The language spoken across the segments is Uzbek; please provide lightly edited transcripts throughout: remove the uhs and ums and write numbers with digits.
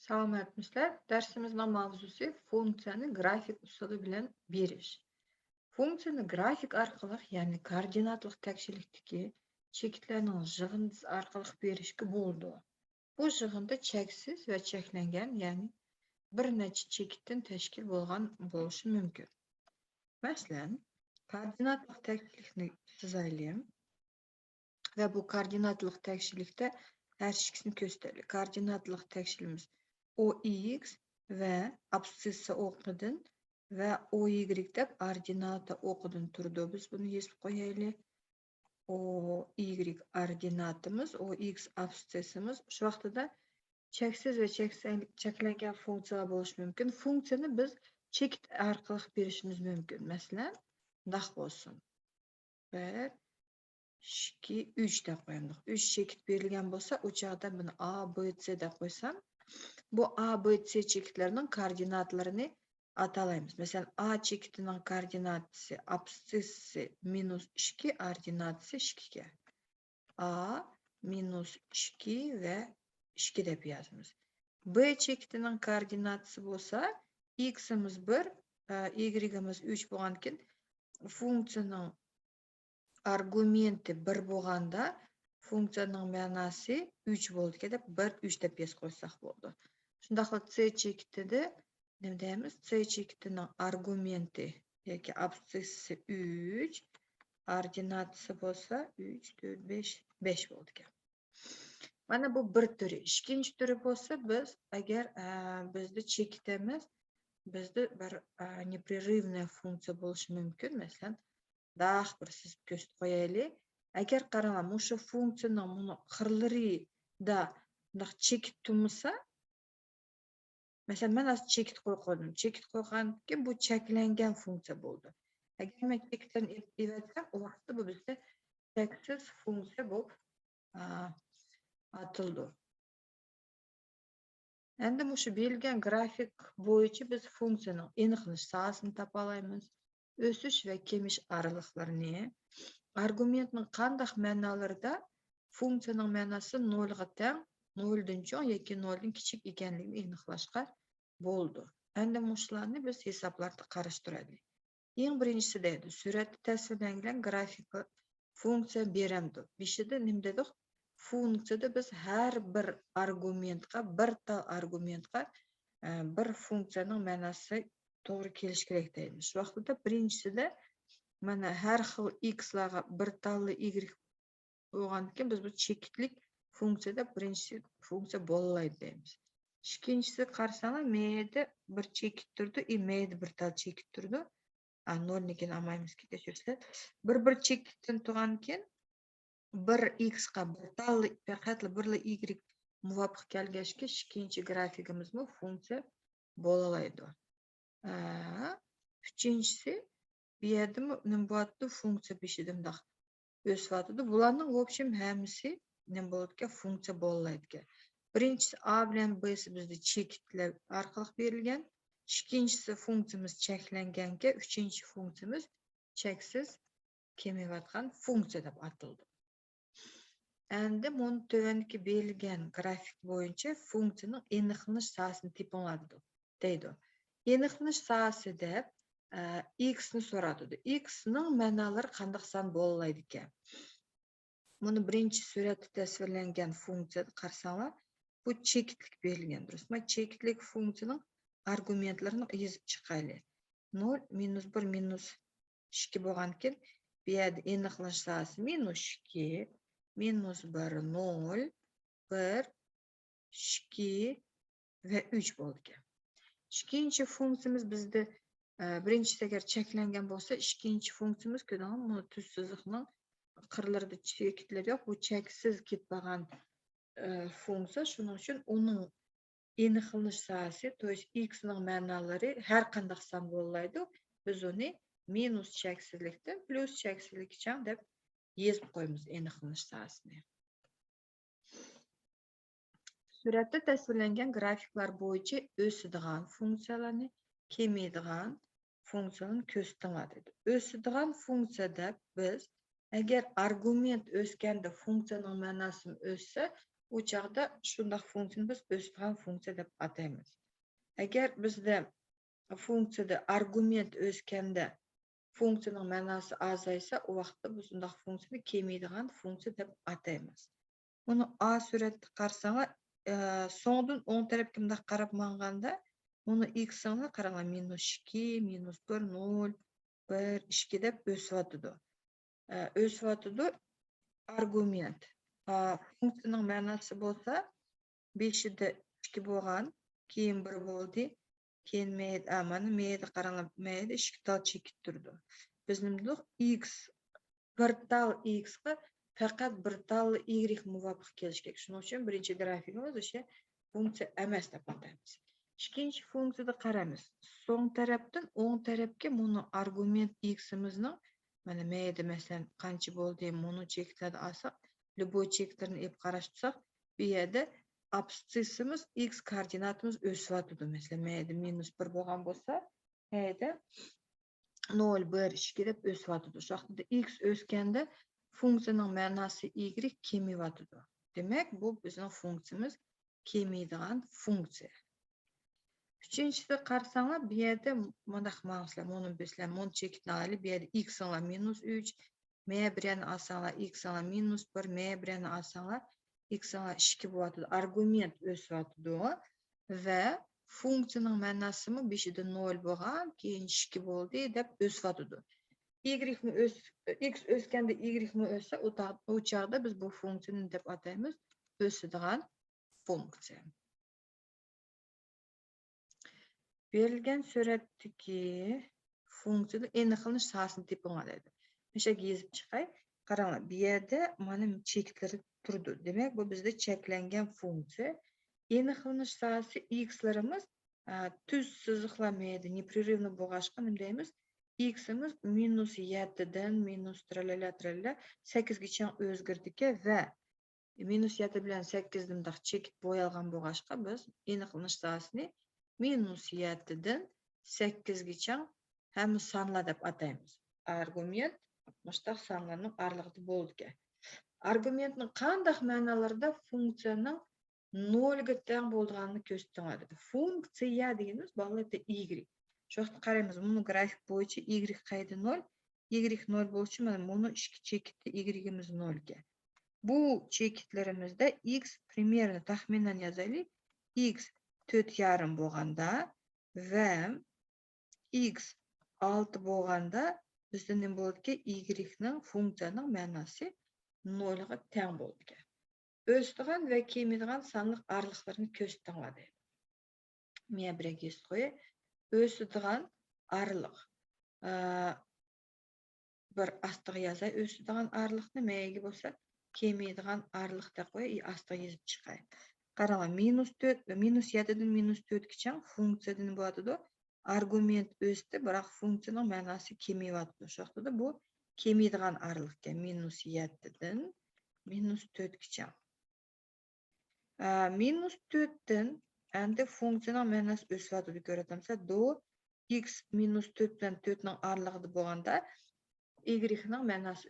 Salomatmisizlar. Darsimizning mavzusi funksiyani grafik usuli bilan berish. Funksiyani grafik orqali, ya'ni koordinatlik tekshilikdagi chekitlarning yig'indisi orqali berishga bo'ldi. Bu yig'inda cheksiz va cheklangan, ya'ni bir necha chekitdan tashkil bo'lgan bo'lishi mumkin. Masalan, koordinatlik tekshilikni chizaylik va bu koordinatlik tekshilikda her ikkisini ko'rsataylik. Koordinatlik tekshilimiz OX ve abscissa o'qidan ve OY deb ordinata o'qidan turdi. Biz buni yozib qo'yaylik. OY ordinatimiz, OX abscissimiz. Shu vaqtida cheksiz va cheklangan funksiyalar bo'lishi mumkin. Funksiyani biz chekit orqali berishimiz mumkin. Masalan, bundoq bo'lsin. 1 2 3 deb qo'yamiz. 3 chekit berilgan bo'lsa, u chog'da buni A, B, C deb qo'ysam, bu A, B, C chekitlarining koordinatlarini atalaymiz. Masalan, A chekitining koordinatasi abscissi -2, ordinatasi 2 ga. A -2 ve 2 deb yozamiz. B chekitining koordinatasi bo'lsa, x'imiz 1, y'imiz 3 bo'lgandan funksiyaning argumenti 1 bo'lganda funksiyaning ma'nosi 3 bo'ldi deb 1 3 deb yozib qo'ysak bo'ldi. Shundaqla C chekitida nima deymiz? C chekitining argumenti yoki abscissi 3, ordinatasi bo'lsa 3 4 5 bo'ldi. Mana bu bir turi. Ikkinchi turi bo'lsa, biz agar bizda chekitimiz bizda bir непрерывная funksiya bo'lishi mumkin. Masalan, daha bir siz ko'rsatib qo'yaylik. Agar qarang, o'sha funksiyaning buni qirlarida bundoq chekit turmasa, masalan, men hozir chekit qo'yib qo'ydim. Chekit qo'ygandan keyin bu cheklangan funksiya bo'ldi. Agar men chekitlarni evatsam, u vaqtda bu bizda cheksiz funksiya bo'lib atildi. Endi shu berilgan grafik bo'yicha biz funksiyaning aniqlash sohasini topa olamiz. O'sish va kemish araliqlarini, argumentning qanday ma'nolarida funksiyaning ma'nosi 0 ga teng, 0 dan cho'ng yoki 0 dan kichik ekanligini aniqlashga bo'ldi. Endi shularni biz hisoblarda qarash turadi. Eng birinchisi deydi, suratda tasvirlangan grafik funksiya beramdi. Beshida nima dedik? Funksiyada biz har bir argumentga, bir tal argumentga bir funksiyaning ma'nosi to'g'ri kelish kerak deymiz. Shu vaqtda birinchisida mana har xil x larga bir talli y bo'lgandan keyin biz bu chekitlik funksiyada birinchi funksiya bo'laydi deymiz. Ikkinchisi qarasanglar, mayda bir chekit turdi, mayda bir tal chekit turdi. 0 nikini olmaymiz, kechirsizlar. Bir chekitdan turgandan keyin bir x ga bir talli faqat bir y muvofiq kelgachga ikkinchi grafikimiz bu funksiya bo'lalaydi. Uchinchisi bu yerda nima bo'lyapti? Funksiya beshidimda o'syapti. Bularning в общем hammasi nima bo'ladi? Funksiya bo'laydi. Birinchisi A bilan B bizda chekitlar orqali berilgan. Ikkinchisi funksiyamiz cheklanganga, uchinchi funksiyamiz cheksiz kemayotgan funksiya deb ataldi. Endi buni tuvandagi berilgan grafik bo'yicha funksiyaning aniqlanish sohasini topinglar deydi. Aniqlanish sohasi deb x ni so'radi. X ning ma'nolari qanday son bo'laydi ekan? Buni birinchi suratda tasvirlangan funksiyada qarasanglar, bu chekitlik berilgan, durustmi? Chekitlik funksiyaning argumentlarini yozib chiqaylik. 0 -1 -2 bo'lgandan keyin bu yerda aniqlanish sohasi -2 -1 0 1 2 ve 3 bo'ldi. Ikkinchi funksiyamiz bizda birinchisi agar cheklangan bo'lsa, ikkinchi funksiyamiz ko'rganmi, tuz siziqning qirlarida chekitlar yo'q, bu cheksiz ketmagan funksiya. Shuning uchun uning aniqlanish sohasi, to есть x ning ma'nolari har qanday son bo'laydi. Biz uni minus cheksizlikdan plus cheksizlikcha deb yozib qo'yamiz aniqlanish sohasini. Suratda tasvirlangan grafiklar bo'yicha o'sadigan funksiyalarni, kemaydigan funksiyalarni ko'rsatinglar dedi. O'sadigan funksiyada biz agar argument o'sganda funksiyaning ma'nosi o'ssa, u chog'da shunday funksiyani biz o'sgan funksiya deb ataymiz. Agar bizda funksiyada argument o'sganda funksiyaning ma'nosi azaysa, u vaqtda biz undaq funksiyani kelmaydigan funksiya deb ataymiz. Buni A suratda qarasanglar, so'ngdan o'ng tarafga bunday qarab manganda, buni x-ni qaranglar, -2, -1, 0, 1, 2 deb o'syotidi. O'syotidi argument. Funksiyaning ma'nosi bo'lsa, 5da 2 bo'lgan, keyin 1 bo'ldi, keyin mana mayda qaranglar, mayda 2 tal chekib turdi. Biz nima dedik? X bir tal x-ga faqat bir tal y muvofiq kelishi kerak. Shuning uchun birinchi grafikimiz o'sha funksiya emas deb ataymiz. Ikkinchi funksiyada qaramiz. So'ng tarafdan o'ng tarafga buni argument x-imizning mana mayda masalan qancha bo'ldi, buni cheklarni olsak, любой cheklarni olib qarashsak, bu yerda abstsimiz x koordinatimiz o'syotidi. Masalan, mayda -1 bo'lgan bo'lsa, mayda 0, 1, 2 deb o'syotidi. Shu vaqtda x o'sganda funksiyaning ma'nosi y kelmayotidi. Demak, bu bizning funksiyamiz kelmaydigan funksiya. Uchinchisi qarasanglar, bu yerda mana qilmaysizlar, buni bizlar buni chekitnali, bu yerda x-lar -3, men birini olsanglar x-lar -1, men birini olsanglar x-lar 2 bo'lyotidi. Argument o'syotidi va funksiyaning ma'nosi 5da 0 bo'lgan, keyin 2 bo'ldi deb o'syotidi. X o'sganda y o'ssa, u chog'da biz bu funksiyani deb ataymiz o'sadigan funksiya. Berilgan suratdagi funksiyada aniqlanish sohasini tepinglar deydi. O'sha yozib chiqay. Qaranglar, bu yerda mana cheklari turdi. Demak, bu bizda cheklangan funksiya. Aniqlanish sohasi x'larimiz tuz siziqlamaydi, непрерывно bo'lg'achqa nima deymiz? X'imiz -7dan -tralala 8 gacha o'zgardi va -7 bilan 8 nimdaq chekib bo'yalgan bo'lg'achqa biz aniqlanish sohasini -7dan 8 gacha hamma sonlar deb ataymiz. Argument mushtaq sonlarning oralig'ida bo'ldi. Argumentning qanday ma'nolarda funksiyaning 0 ga teng bo'lganini ko'rsatadi. Funksiya deganimiz bog'liqda y. Shu vaqtda qaraymiz, buni grafik bo'yicha y qayda 0, y 0 bo'lishi mana buni 2 chekitdi, y'imiz 0 ga. Bu chekitlarimizda x примерно taxminan yozaylik, x 4,5 bo'lganda va x 6 bo'lganda bizda nima bo'ldi? Y ning funksiyaning ma'nosi 0 ga teng bo'ldi. O'sadigan va kelmaydigan sonliq oraliqlarni ko'rsatinglar deydi. Men birga yozib qo'yay. O'sadigan oraliq. Bir astiga yozay, o'sadigan oraliqni menga bo'lsa, kelmaydigan oraliq deb qo'yay, astiga yozib chiqay. Qaranglar, -4 va -7dan -4 gacha funksiyadan bo'ladi. Argument o'sdi, biroq funksiyaning ma'nosi kelmayotdi. Shu vaqtda bu kelmaydigan oraliqga -7dan -4 gacha. -4dan endi funksiyaning ma'nosi o'syotdi ko'ratamsa, do x -4 bilan 4 ning oralig'ida bo'lganda y ning ma'nosi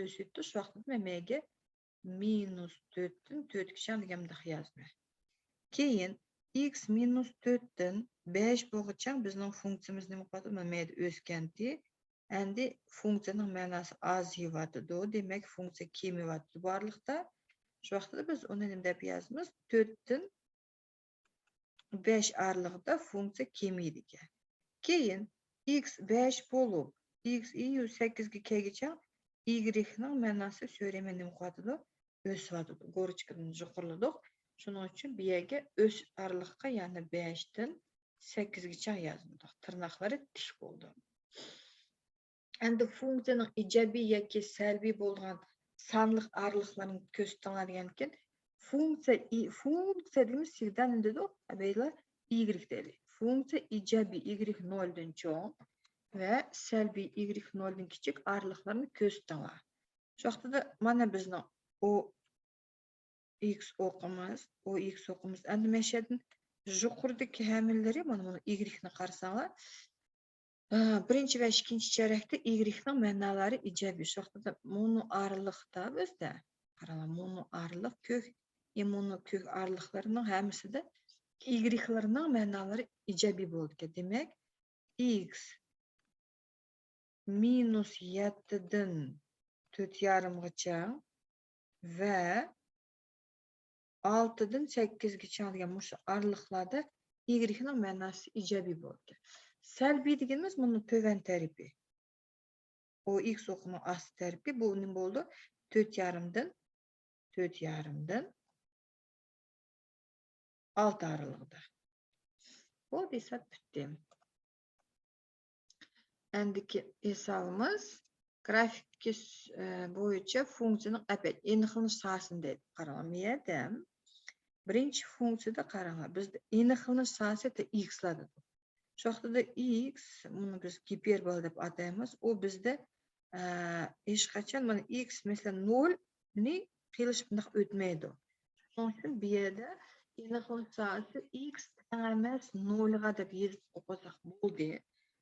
o'syotdi. Shu vaqtda men menga -4dan 4 gacha degandek yozdim. Keyin x -4dan 5 bo'lguncha bizning funksiyamiz nima bo'ladi? Mana o'sgandi. Endi funksiyaning ma'nosi ozyapti. Demak, funksiya kelmayapti bu oralig'da. Shu vaqtda biz uni nima deb yozamiz? 4 dan 5 oralig'ida funksiya kelmaydi ekan. Keyin x 5 bo'lib, x 8 ga kelguncha y ning ma'nosi so'rayman nima qiladi? O'syapti. Go'richkani yuqoriladik. Shuning uchun bu yerga o's oraliqqa, ya'ni 5 dan 8 gacha yozdik. Tirnoqlari tik bo'ldi. Endi funksiyaning ijobiy yoki salbiy bo'lgan sonliq oraliqlarini ko'rsatinglar degankin, funksiya deymiz, sigdan dedi, abaylar y deydi. Funksiya ijobiy y 0 dan cho'ng va salbiy y 0 dan kichik oraliqlarni ko'rsatinglar. Shu vaqtda mana bizning o x o'qimiz. Endi men sherdan yuqoridagi hamillari mana buni y ni qarasanglar, birinchi va ikkinchi chorakda y ning ma'nolari ijobiy. Shu vaqtda mono oraliqda bizda qaranglar, mono oraliq ko'k Mono kök arlıqlarının hamısida y'larının ma'nolari ijobiy bo'ldi. Demak, x minus 7dan 4,5gacha va 6dan 8gacha degan mushu araliqlarda y'ning ma'nosi ijobiy bo'ldi. Salbiy deganimiz buni to'van tarafi. O x o'qini asti tarafi bu nima bo'ldi? 4,5dan 6 aralig'ida. Bu desa bitti. Endiki hesabımız grafik bo'yicha funksiyaning opet aniqlanish sohasini deydi. Qaranglar, birinchi funksiyada qaranglar. Bizda aniqlanish sohasi x ladi. Shu vaqtida x, buni biz giperbola deb ataymiz. U bizda hech qachon mana x mesela 0 ni qilish bunaqa o'tmaydi. Shuning uchun bu yerda aniqlanish sohasi x teng emas 0 ga deb yozib qo'ysak bo'ldi.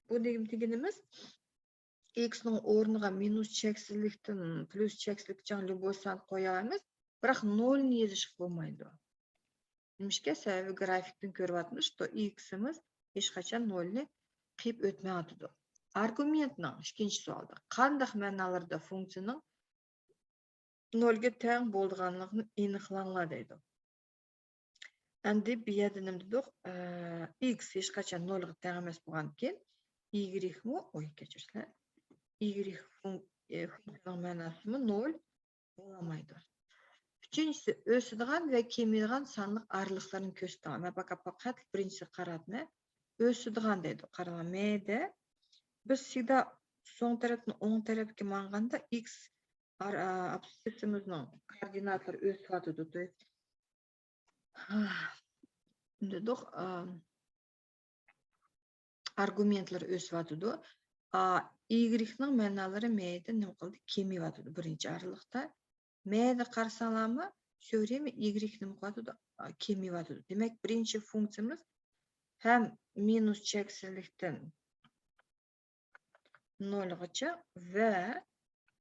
Bu deganimiz x ning o'rniga minus cheksizlikdan plus cheksizlikcha любой san qo'ya olamiz, biroq 0 ni yozish bo'lmaydi. Nimishga sababi grafikdan ko'ryapmiz, to x'imiz hech qachon 0 ni qiyib o'tmaydi. Argumentning ikkinchi savolda qanday ma'nolarda funksiyaning 0 ga teng bo'lganligini aniqlanglar deydi. Endi bu yerda nima dedik? X hech qachon 0 ga teng emas bo'lgandan keyin y mu, kechirsizlar. Y funksiyaning ma'nosi 0 bo'lamaydi. Uchinchisi o'sadigan va kemaydigan sonliq araliqlarni ko'rsatadi. Men faqat birinchisi qaratma. O'sadigan deydi. Qarang, mayda biz sida so'ng tarafdan o'ng tarafga manganda x absissimizning koordinatlari o'syapti. Dedik, argumentlar o'syapti. Y'ning ma'nolari mayda nima qildi? Kemayapti birinchi araliqda. Mayda qarasanglarmi, shu время y nima qiladi? Kemayapti. Demak, birinchi funksiyamiz ham minus cheksizlikdan 0 gacha va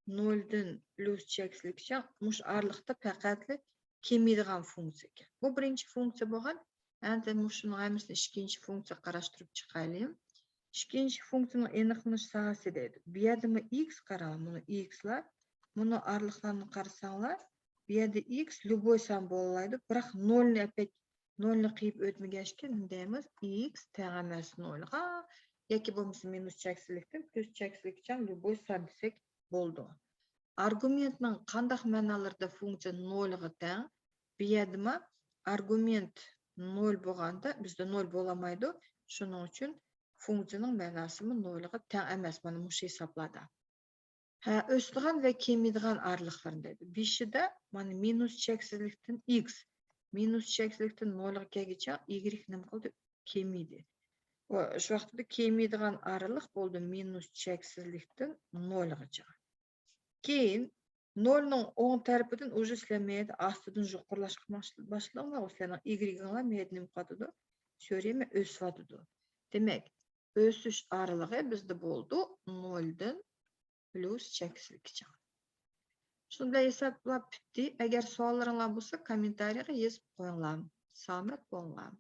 0 dan plus cheksizlikcha mush araliqda faqat kemaydigan funksiya ekan. Bu birinchi funksiya bo'lgan. Endi mushuni hammasini ikkinchi funksiya qarashtirib chiqaylik. İkinci funksiyanın aniqlanish sohasi deydi. Bu yerda x qarang, buni x'lar, buni aralıqlarni qarasanlar, bu yerda x любой son bo'laydi, biroq 0 ni opet 0 ni qiyib o'tmagachga nima deymiz? X teng emas 0 ga yoki bo'lmasa minus cheksizlikdan plus cheksizlikcha любой son desak bo'ldi. Argumentning qanday ma'nolarda funksiya 0 ga teng? Bu yerda argument 0 bo'lganda bizda 0 bo'lamaydi. Shuning uchun funksiyaning ma'nosi 0 ga teng emas. Mana bu hisoblarda. O'sadigan va kemaydigan araliqlar deydi. 5da mana minus cheksizlikdan x, minus cheksizlikdan 0 ga kelguncha y nima qildi? Kemaydi. Va shu vaqtda kemaydigan araliq bo'ldi minus cheksizlikdan 0 gacha. Keyin 0 ning o'ng tarafidan уже sizlar ostidan yuqorilashga boshlangan, o'shaning y'inglar nima qiladi? Shu время o'syapti. Demak, o'sish aralig'i bizda bo'ldi 0 dan plus cheksizlikcha. Shunday hisoblab bitdi. Agar savollaringiz bo'lsa, kommentariyaga yozib qo'yinglar. Salomat bo'linglar.